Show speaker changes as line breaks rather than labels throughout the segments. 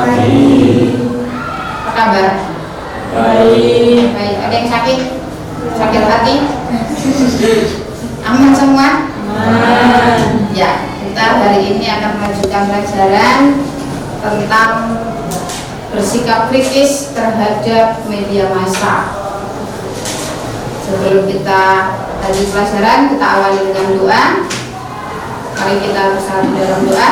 Pagi.
Apa kabar?
Baik.
Baik. Ada yang sakit? Sakit hati? Aman semua?
Aman.
Ya, kita hari ini akan melanjutkan pelajaran tentang bersikap kritis terhadap media massa. Sebelum kita lanjut pelajaran, kita awali dengan doa. Mari kita bersatu dalam doa.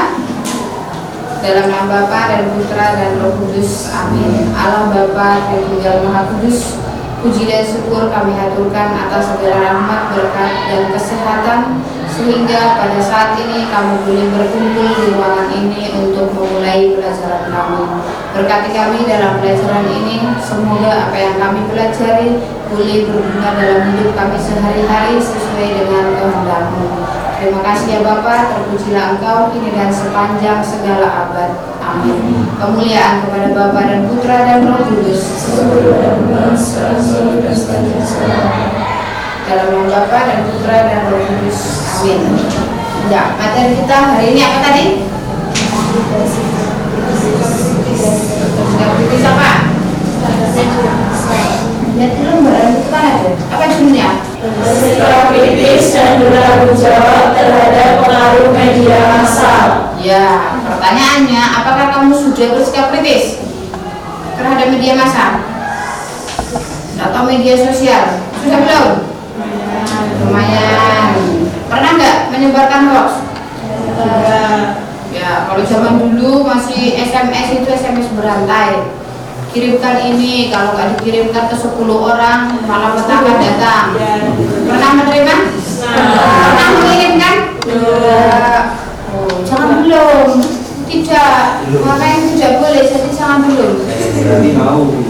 Dalam nama Bapa dan Putra dan Roh Kudus, amin. Allah Bapa dan Tunggal Maha Kudus, puji dan syukur kami haturkan atas segala rahmat, berkat dan kesehatan, sehingga pada saat ini kami boleh berkumpul di ruangan ini untuk memulai pelajaran kami. Berkati kami dalam pelajaran ini, semoga apa yang kami pelajari boleh berguna dalam hidup kami sehari-hari sesuai dengan kehendak-Mu. Terima kasih ya Bapa, terpujilah Engkau kini dan sepanjang segala abad. Amin. Kemuliaan kepada Bapa dan Putra dan Roh Kudus. Dalam nama Bapa dan Putra dan Roh Kudus. Amin. Ya, materi kita hari ini apa tadi? Kritis apa? Lihat dulu barang itu kan ada. Apa judulnya?
Bersikap kritis dan bertanggung jawab terhadap pengaruh media massa.
Ya, pertanyaannya, apakah kamu sudah bersikap kritis terhadap media massa atau media sosial? Sudah belum? Lumayan. Pernah nggak menyebarkan hoax? Ya, kalau zaman dulu masih SMS itu SMS berantai. Kirimkan ini, kalau nggak dikirimkan ke 10 orang malah petaka datang. Pernah menerima? Pernah mengirimkan? Oh, jangan belum. Tidak, makanya tidak boleh, jadi jangan belum.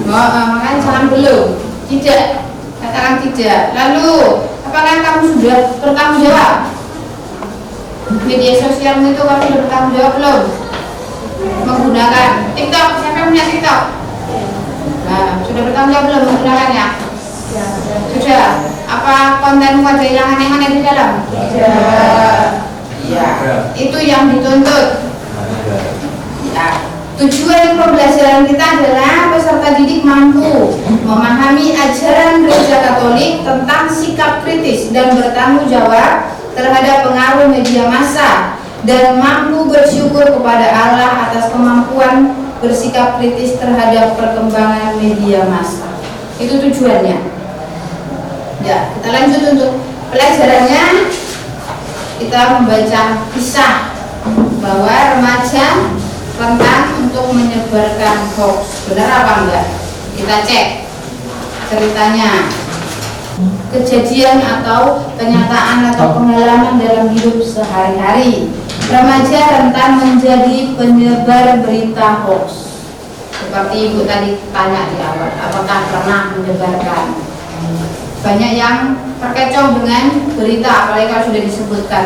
Makanya jangan belum. Tidak, katakan tidak. Lalu, apakah kamu sudah bertanggung jawab? Media sosialmu itu kamu sudah bertanggung jawab belum? Menggunakan TikTok, siapa yang punya TikTok? Nah, sudah bertanggung jawab belum menggunakannya? Sudah. Apa kontenmu ada yang aneh-aneh di dalam? Ya, itu yang dituntut. Ya, tujuan pembelajaran kita adalah peserta didik mampu memahami ajaran Gereja Katolik tentang sikap kritis dan bertanggung jawab terhadap pengaruh media massa dan mampu bersyukur kepada Allah atas kemampuan bersikap kritis terhadap perkembangan media massa. Itu tujuannya. Ya, kita lanjut untuk pelajarannya. Kita membaca kisah bahwa remaja rentan untuk menyebarkan hoax. Benar apa enggak? Kita cek ceritanya. Kejadian atau kenyataan atau pengalaman dalam hidup sehari-hari. Remaja rentan menjadi penyebar berita hoax. Seperti Ibu tadi tanya di awal, apakah pernah menyebarkan? Banyak yang terkecoh dengan berita, apalagi kalau sudah disebutkan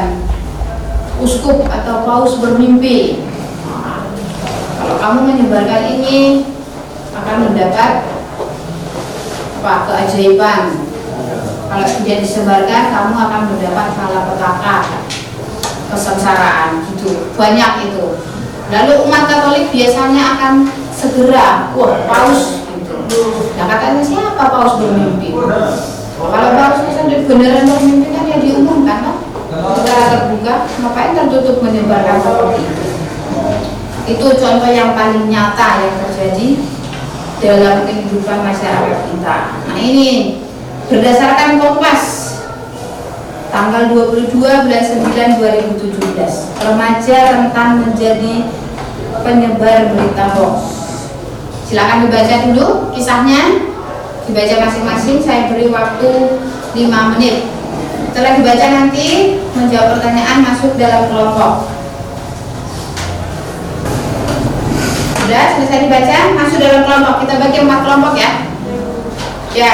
uskup atau paus bermimpi. Nah, kalau kamu menyebarkan ini akan mendapat apa? Keajaiban. Kalau tidak disebarkan, kamu akan mendapat malapetaka, kesengsaraan, gitu. Banyak itu. Lalu umat Katolik biasanya akan segera, wah paus, gitu. Nah katanya siapa paus bermimpi? Kalau pausnya sendiri beneran bermimpi kan ya diumumkan, kan? Secara terbuka, ngapain tertutup menyebarkan seperti itu? Itu contoh yang paling nyata yang terjadi dalam kehidupan masyarakat kita. Nah ini berdasarkan Kompas tanggal 22 bulan 9 2017, remaja rentan menjadi penyebar berita hoax. Silakan dibaca dulu kisahnya, dibaca masing-masing. Saya beri waktu 5 menit. Setelah dibaca nanti menjawab pertanyaan, masuk dalam kelompok. Sudah selesai dibaca, masuk dalam kelompok. Kita bagi 4 kelompok ya. Ya,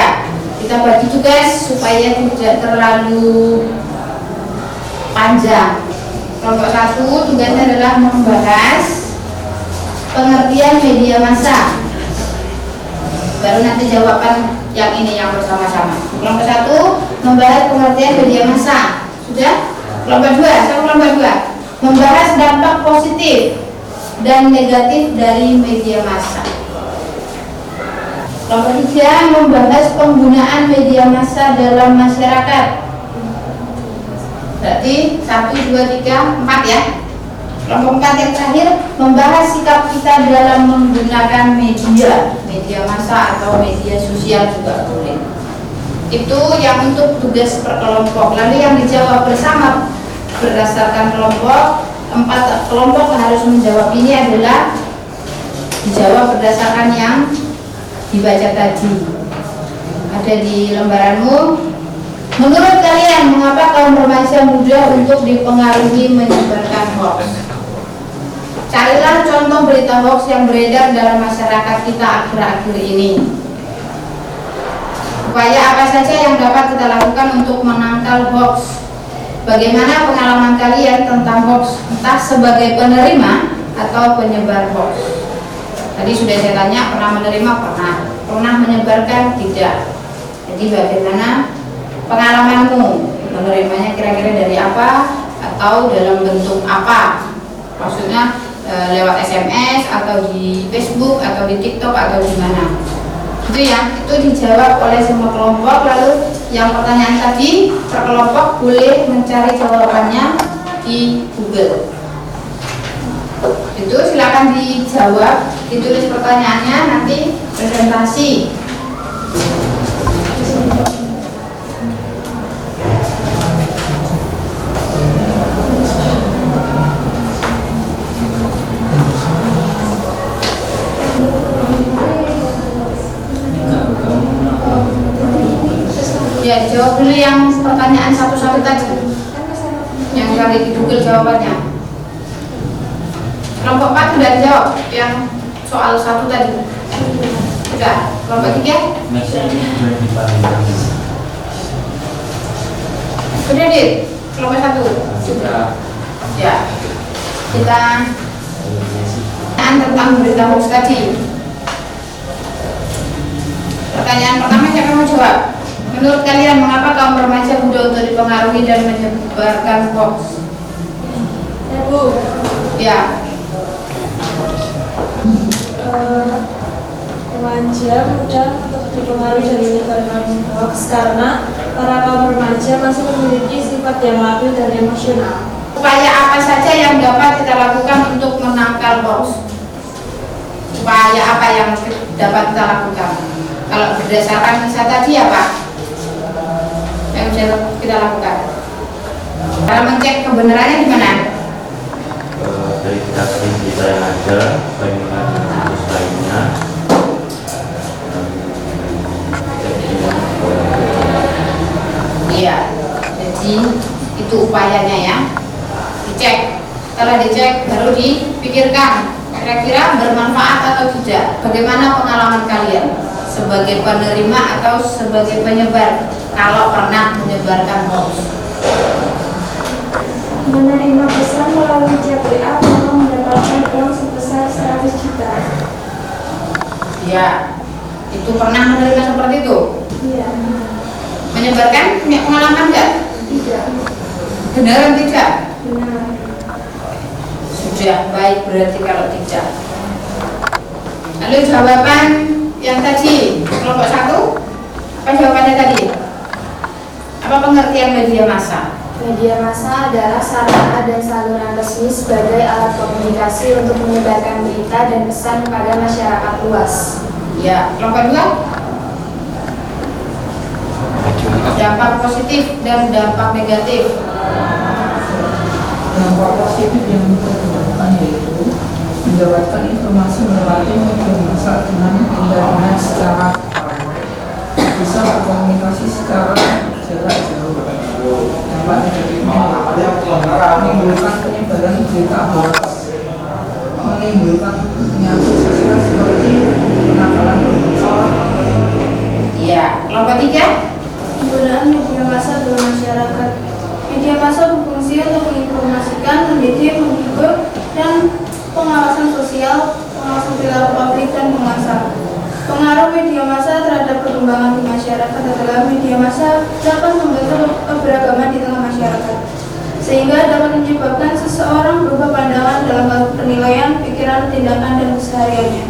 kita bagi tugas supaya tidak terlalu panjang. Kelompok 1 tugasnya adalah membahas pengertian media massa. Baru nanti jawaban yang ini yang bersama-sama. Kelompok 1 membahas pengertian media massa. Sudah? Kelompok 2, sama kelompok 2 membahas dampak positif dan negatif dari media massa. Nomor 3, membahas penggunaan media massa dalam masyarakat. Berarti 1, 2, 3, 4 ya. Kelompok 4 yang terakhir, membahas sikap kita dalam menggunakan media massa atau media sosial juga boleh. Itu yang untuk tugas per kelompok. Lalu yang dijawab bersama berdasarkan kelompok, 4 kelompok harus menjawab ini adalah dijawab berdasarkan yang dibaca tadi. Ada di lembaranmu. Menurut kalian, mengapa kaum remaja mudah untuk dipengaruhi menyebarkan hoax? Carilah contoh berita hoax yang beredar dalam masyarakat kita akhir-akhir ini. Upaya apa saja yang dapat kita lakukan untuk menangkal hoax? Bagaimana pengalaman kalian tentang hoax, entah sebagai penerima atau penyebar hoax? Tadi sudah saya tanya, pernah menerima? Pernah menyebarkan? Tidak. Jadi bagaimana pengalamanmu? Menerimanya kira-kira dari apa? Atau dalam bentuk apa? Maksudnya lewat SMS atau di Facebook atau di TikTok atau di mana? Itu dijawab oleh semua kelompok. Lalu yang pertanyaan tadi per kelompok boleh mencari jawabannya di Google. Itu silakan dijawab, ditulis pertanyaannya, nanti presentasi. Ya, jawab dulu yang pertanyaan satu-satu tadi. Yang cari di Google jawabannya. Kelompok 4 sudah dijawab yang soal 1 tadi. Sudah. Kelompok 3? Sudah, Dit? Kelompok 1?
Sudah.
Ya. Kita tentang berita hoax tadi. Pertanyaan pertama siapa mau jawab? Menurut kalian, mengapa kaum remaja mudah untuk dipengaruhi dan menyebarkan hoax?
Bu.
Ya.
Remaja mudah untuk dipengaruhi dan menyebarkan hoax karena para kaum remaja masih memiliki sifat yang labil dan emosional.
Upaya apa saja yang dapat kita lakukan untuk menangkal hoax? Upaya apa yang dapat kita lakukan? Kalau berdasarkan kisah tadi apa yang bisa kita lakukan? Kalau mengecek kebenarannya di mana?
Dari kita yang ada, bagaimana kasus lainnya.
Iya, jadi itu upayanya ya. Dicek, setelah dicek baru dipikirkan kira-kira bermanfaat atau tidak. Bagaimana pengalaman kalian sebagai penerima atau sebagai penyebar kalau pernah menyebarkan hoax?
Menerima pesan melalui chat WA atau mendapatkan uang sebesar 100 juta.
Ya, itu pernah menerima seperti itu?
Iya.
Menyebarkan punya pengalaman enggak?
Tidak.
Beneran tidak?
Benar.
Sudah baik berarti kalau tidak. Lalu jawaban yang tadi kelompok 1 apa jawabannya tadi? Apa pengertian media massa?
Media massa adalah sarana dan saluran resmi sebagai alat komunikasi untuk menyebarkan berita dan pesan kepada masyarakat luas.
Ya, kelompok 2 dampak positif dan dampak negatif.
Dampak positif yang ditemukan yaitu mendapatkan informasi melalui media massa dengan internet secara bisa berkomunikasi secara jarak jauh. Dampak negatifnya menimbulkan penyebaran berita hoax, menimbulkan penyakit sosial seperti penakalan berbangsa.
Iya, kelompok 3
Penggunaan media massa dalam masyarakat. Media massa berfungsi untuk menginformasikan, mendidik, menghibur, dan pengawasan sosial, pengawasan perilaku publik dan penguasa. Pengaruh media massa terhadap perkembangan di masyarakat adalah media massa dapat membentuk keberagaman di tengah masyarakat. sehingga dapat menyebabkan seseorang berubah pandangan dalam hal penilaian, pikiran, tindakan, dan kesehariannya.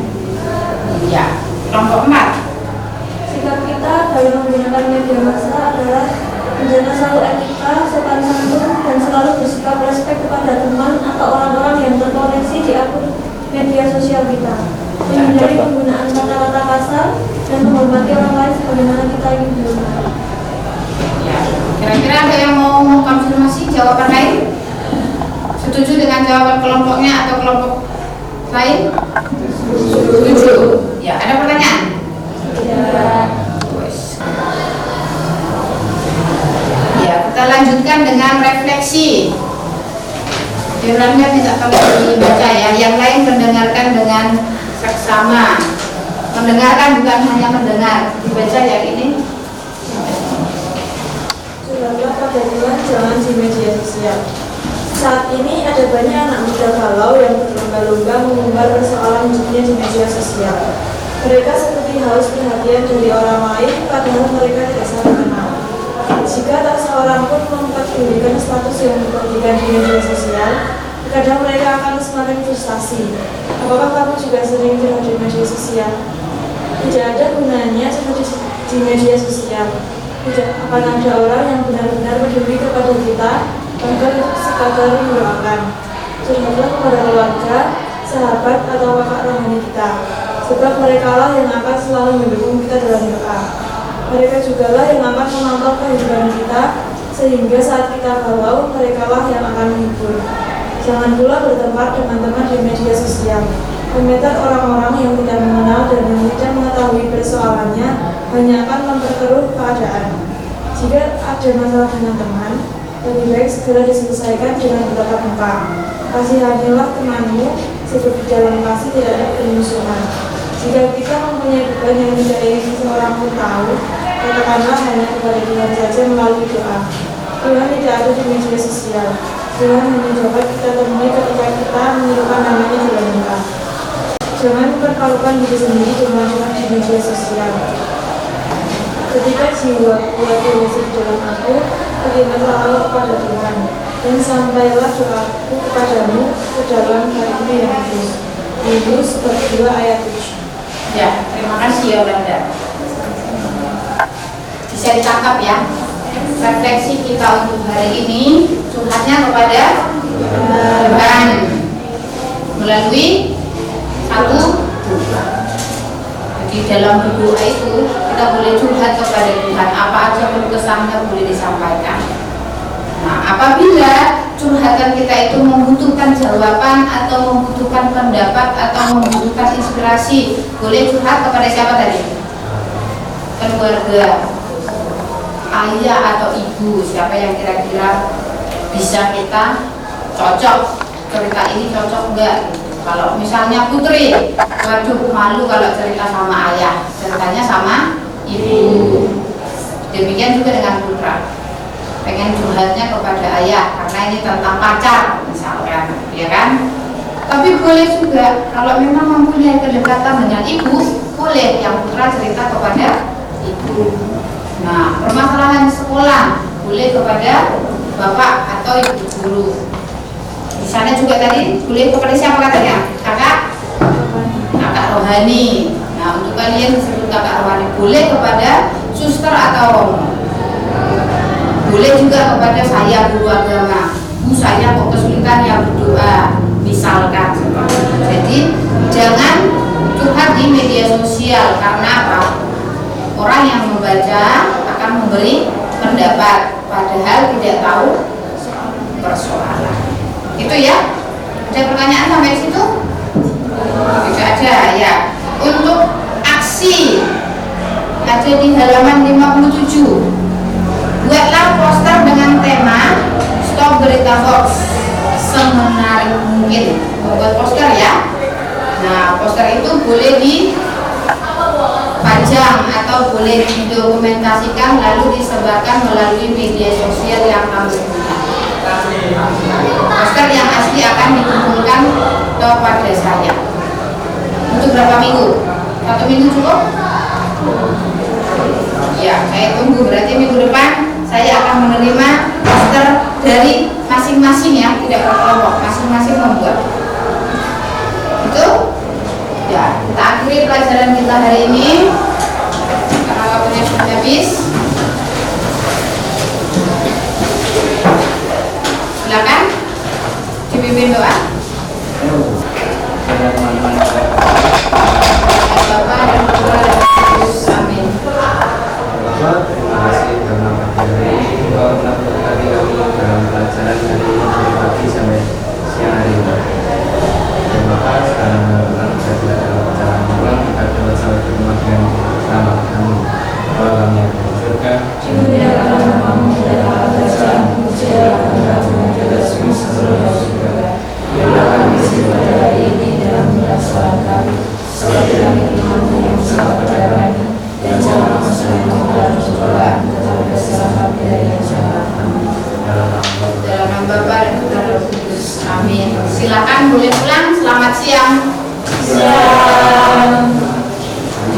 Ya, kelompok 4.
Sikap kita dalam menggunakan media massa adalah menjaga selalu etika, sopan santun, dan selalu bersikap respek kepada teman atau orang-orang yang terkoneksi di akun media sosial kita. Menghindari penggunaan kata-kata kasar dan menghormati orang lain sebagaimana kita ingin dihormati.
Ya, kira-kira ada yang mau mengkonfirmasi jawaban lain? Setuju dengan jawaban kelompoknya atau kelompok lain? Setuju. Ya, ada pertanyaan? Ya, kita lanjutkan dengan refleksi. Diulangi tidak perlu dibaca ya. Yang lain mendengarkan dengan seksama. Mendengarkan bukan hanya mendengar. Dibaca yang ini.
Sudahlah pada bulan jangan di media sosial. Saat ini ada banyak anak muda galau yang berlomba-lomba mengumbar persoalan hidupnya di media sosial. Mereka seperti haus perhatian dari orang lain, padahal mereka tidak saling kenal. Jika tak seorang pun memperdulikan status yang dibagikan di media sosial, kadang mereka akan semakin frustasi. Apakah kamu juga sering curhat di media sosial? Tidak ada gunanya curhat di media sosial. Tidak akan ada orang yang benar-benar peduli kepada kita, bahkan sekadar mendoakan. Curhatlah kepada keluarga, sahabat, atau kakak rohani kita, sebab mereka lah yang akan selalu mendukung kita dalam doa. Mereka juga lah yang akan memantau kehidupan kita, sehingga saat kita galau, mereka lah yang akan menghibur. Jangan pula bertempat dengan teman di media sosial. Komentar orang-orang yang tidak mengenal dan yang tidak mengetahui persoalannya hanya akan memperkeruh keadaan. Jika ada masalah dengan teman, lebih baik segera diselesaikan dengan bertatap muka. Kasihanilah temanmu, sebab di dalam kasih tidak ada permusuhan. Jika kita mempunyai beban yang tidak ingin seseorang pun tahu, katakanlah hanya kepada Tuhan saja melalui doa. Tuhan tidak ada di media sosial. Tuhan hanya dapat kita temui ketika kita menyerukan namanya dalam doa. Jangan mempertaruhkan diri sendiri dengan Tuhan di media sosial. Ketika jiwaku lagi di dalam aku, berimanlah Allah kepada Tuhan, dan sampailah doaku kepadamu ke dalam hatimu yang kudus. Yunus 2 ayat 7.
Ya, terima kasih ya Belanda. Bisa ditangkap ya. Refleksi kita untuk hari ini curhatnya kepada Tuhan melalui satu doa. Di dalam berdoa itu kita boleh curhat kepada Tuhan, apa aja keluh kesahnya boleh disampaikan. Nah, apabila curhatan kita itu membutuhkan jawaban atau membutuhkan pendapat atau membutuhkan inspirasi, boleh curhat kepada siapa tadi? Keluarga, ayah atau ibu, siapa yang kira-kira bisa kita cocok, cerita ini cocok enggak? Kalau misalnya putri, waduh malu kalau cerita sama ayah, ceritanya sama ibu. Demikian juga dengan putra, pengen curhatnya kepada ayah karena ini tentang pacar misalkan, ya kan? Tapi boleh juga kalau memang mempunyai kedekatan dengan ibu, boleh yang putra cerita kepada ibu. Nah, permasalahan sekolah boleh kepada bapak atau ibu guru. Di sana juga tadi boleh kepada siapa katanya? Kakak rohani. Nah, untuk kalian disebut kakak rohani boleh kepada suster atau romo. Boleh juga kepada saya guru agama. Bu, saya kok kesulitan ya berdoa, misalkan. Jadi jangan curhat di media sosial karena apa? Orang yang membaca akan memberi pendapat padahal tidak tahu persoalan. Itu ya. Ada pertanyaan sampai situ? Tidak ada ya. Untuk aksi ada di halaman 57. Buatlah poster dengan tema Stop Berita Hoax semenarik mungkin. Membuat poster ya. Nah, poster itu boleh dipajang atau boleh didokumentasikan lalu disebarkan melalui media sosial yang kamu punya. Poster yang asli akan dikumpulkan kepada saya. Untuk berapa minggu? 1 minggu cukup? Ya, saya tunggu. Berarti minggu depan saya akan menerima poster dari masing-masing ya, tidak berkelompok, masing-masing membuat. Itu ya, kita akhiri pelajaran kita hari ini karena waktunya sudah habis. Silakan dipimpin doa. Bapak dan Putra dan Yesus, amin.
Bapak, terima kasih karena pagi hari ini Engkau telah berkati kami dalam pelajaran hari ini dari pagi sampai siang hari ini. Dan Bapak, sekarang benar-benar kita dalam perjalanan pulang, kita dapat sampai ke rumah dengan selamat. Amin. Bapa kami yang ada di surga,
Dimuliakanlah namamu, datanglah kerajaanmu, jadilah kehendakmu di atas bumi seperti di surga. Berilah kami pada hari ini dalam kesalahan kami, seperti kami mengampuni yang salah kepada kami, dan janganlah masuk dalam pencobaan, tetapi bebaskanlah kami dari yang jahat. Amin.
Dalam nama Bapa dan Putra dan Roh Kudus, amin. Silakan boleh pulang. Selamat siang.
Siang.